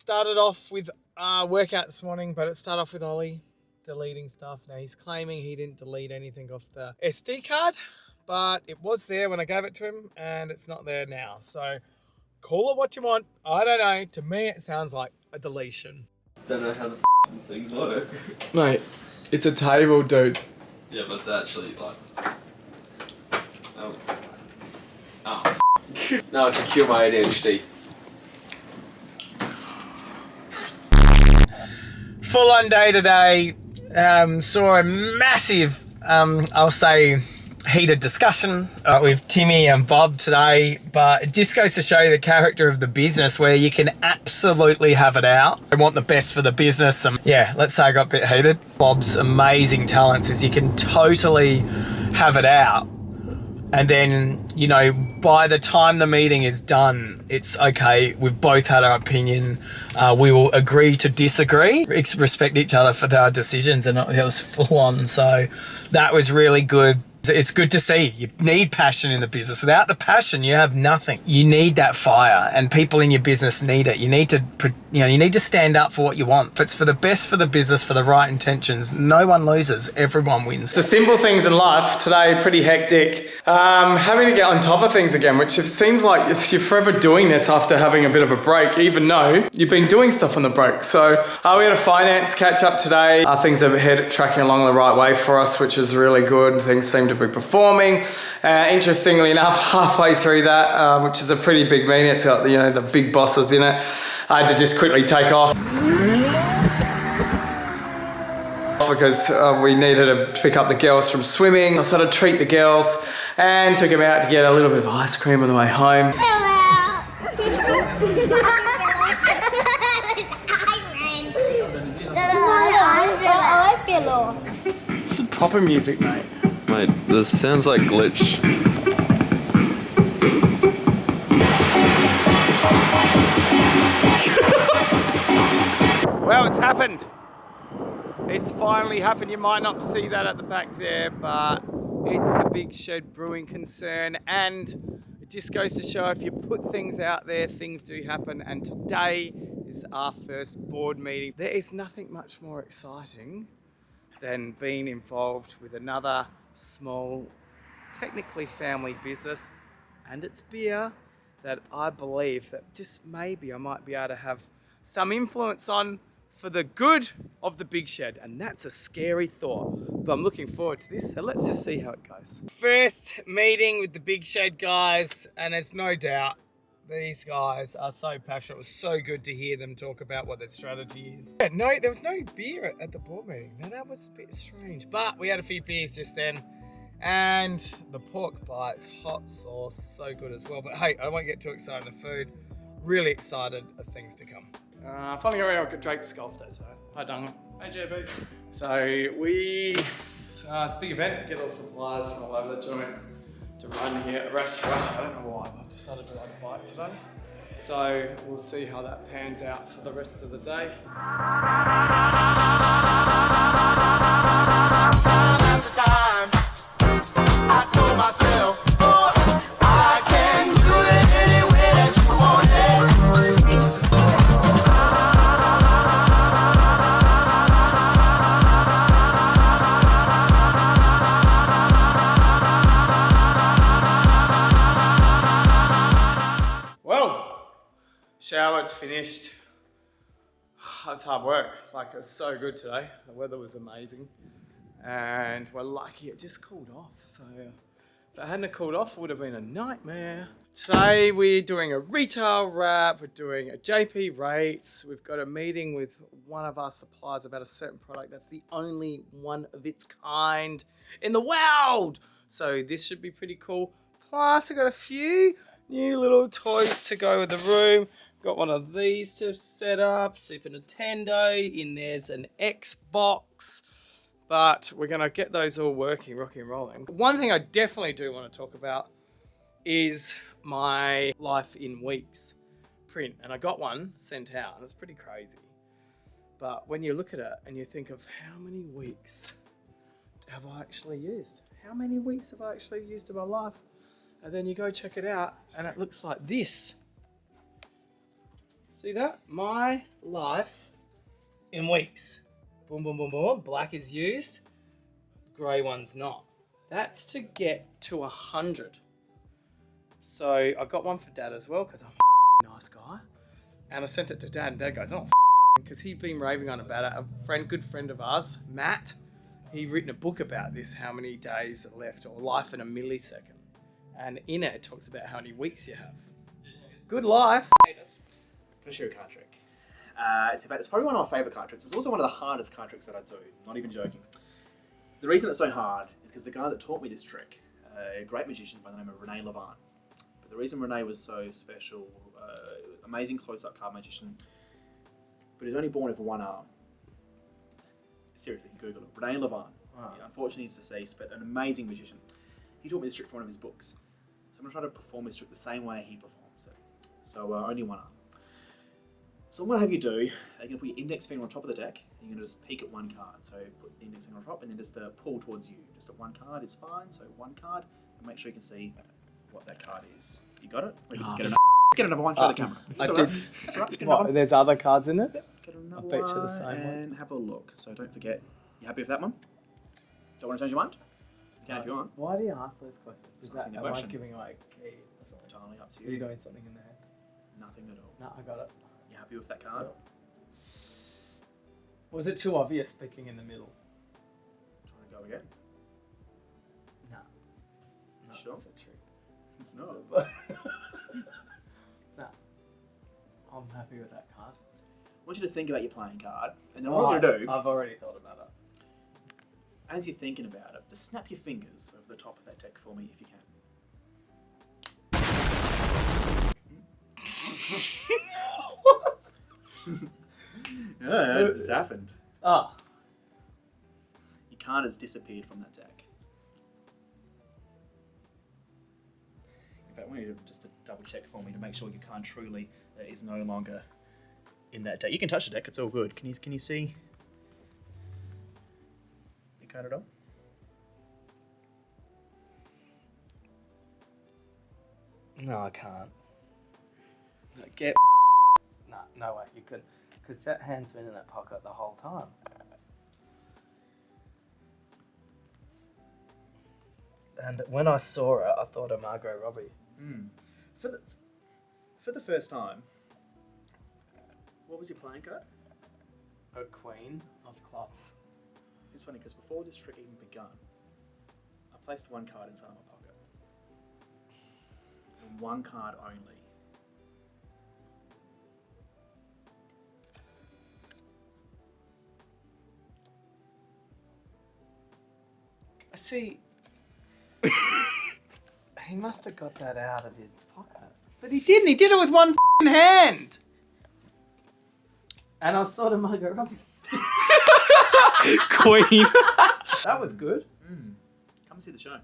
Started off with workout this morning, but it started off with Ollie deleting stuff. Now he's claiming he didn't delete anything off the SD card, but it was there when I gave it to him and it's not there now. So call it what you want. I don't know. To me, it sounds like a deletion. Don't know how the things work. Mate, it's a table, dude. Yeah, but it's actually like... That was... Oh, now I can cure my ADHD. Full on day today. Saw a massive, I'll say, heated discussion with Timmy and Bob today, but it just goes to show you the character of the business where you can absolutely have it out. I want the best for the business. And yeah, let's say I got a bit heated. Bob's amazing talents is you can totally have it out. And then, you know, by the time the meeting is done, it's okay. We've both had our opinion. We will agree to disagree, respect each other for our decisions, and it was full on. So that was really good. It's good to see. You need passion in the business. Without the passion, you have nothing. You need that fire, and people in your business need it. You need to stand up for what you want. If it's for the best for the business, for the right intentions, no one loses. Everyone wins. The simple things in life today, pretty hectic. Having to get on top of things again, which it seems like you're forever doing this after having a bit of a break, even though you've been doing stuff on the break. So we had a finance catch up today. Things are tracking along the right way for us, which is really good. Things seem to be performing. Interestingly enough, halfway through that, which is a pretty big meeting, it's got the big bosses in it. I had to just quickly take off because we needed to pick up the girls from swimming. I thought I'd treat the girls and took them out to get a little bit of ice cream on the way home. This is proper music, mate. Mate, this sounds like glitch. Well, it's happened. It's finally happened. You might not see that at the back there, but it's the Big Shed Brewing concern, and it just goes to show if you put things out there, things do happen. And today is our first board meeting. There is nothing much more exciting than being involved with another small, technically family business, and it's beer that I believe that just maybe I might be able to have some influence on for the good of the Big Shed, and that's a scary thought, but I'm looking forward to this, so let's just see how it goes. First meeting with the Big Shed guys, and there's no doubt these guys are so passionate. It was so good to hear them talk about what their strategy is. No, there was no beer at the board meeting. Now that was a bit strange, but we had a few beers just then, and the pork bites, hot sauce, so good as well. But hey, I won't get too excited on the food. Really excited of things to come. Finally got around Drake's golf day, so hi Duncan. Hey JB. So it's a big event, get all the supplies from all over the joint to run here. Rush, I don't know why, I decided to ride a bike today. So we'll see how that pans out for the rest of the day. I told myself, I can do it any way that you want it. Well, showered, finished. That's hard work. Like, it was so good today. The weather was amazing. And we're lucky it just cooled off. So if it hadn't cooled off, it would have been a nightmare. Today we're doing a retail wrap, we're doing a JP rates, we've got a meeting with one of our suppliers about a certain product that's the only one of its kind in the world. So this should be pretty cool. Plus I got a few new little toys to go with the room. Got one of these to set up, Super Nintendo, in there's an Xbox. But we're gonna get those all working, rocking and rolling. One thing I definitely do want to talk about is my life in weeks print. And I got one sent out and it's pretty crazy. But when you look at it and you think of how many weeks have I actually used? How many weeks have I actually used in my life? And then you go check it out and it looks like this. See that? My life in weeks. Boom, boom, boom, boom. Black is used. Grey one's not. That's to get to 100. So I got one for Dad as well because I'm a nice guy. And I sent it to Dad and Dad goes, oh, because he'd been raving on about it. A good friend of ours, Matt, he'd written a book about this, how many days are left, or life in a millisecond. And in it talks about how many weeks you have. Good life. I'm gonna show you a card trick. It's probably one of my favourite card tricks. It's also one of the hardest card tricks that I do. Not even joking. The reason it's so hard is because the guy that taught me this trick, a great magician by the name of Rene Levant. But the reason Rene was so special, amazing close-up card magician, but he's only born with one arm. Seriously, Google it. Rene Levant. Wow. Unfortunately, he's deceased, but an amazing magician. He taught me this trick for one of his books. So I'm going to try to perform this trick the same way he performs it. So only one arm. So what I'm going to have you do, you're going to put your index finger on top of the deck, and you're going to just peek at one card. So put the index finger on top, and then just pull towards you. Just at one card is fine, so one card, and make sure you can see what that card is. You got it? Or you can just get another one, show the camera. I That's did. right. That's right. Get another one. There's other cards in it? Get another I bet you the one, same one. and have a look. So don't forget, you happy with that one? Don't want to change your mind? You can if you want. Why do you ask those questions? Is It's not that, in the am I question. giving away a key or something? Totally up to Are you you. doing something in there? Nothing at all. No, I got it. You happy with that card? Was it too obvious picking in the middle? Do you want to go again? No. No, Sure? that's a trick. It's not. No. I'm happy with that card. I want you to think about your playing card, and then what I'm going to do, I've already thought about it. as you're thinking about it, just snap your fingers over the top of that deck for me if you can. Yeah, it's happened. Ah. Your card has disappeared from that deck. In fact, I want you to just to double check for me to make sure your card truly is no longer in that deck. You can touch the deck; it's all good. Can you see your card at all? No, I can't. Get. No, no way. You could. Because that hand's been in that pocket the whole time. And when I saw it, I thought of Margot Robbie. For the first time, what was your playing card? A queen of clubs. It's funny because before this trick even begun, I placed one card inside my pocket. And one card only. See, he must have got that out of his pocket. But he didn't. He did it with one f***ing hand. And I saw the Margot Robbie. Queen. That was good. Come and see the show.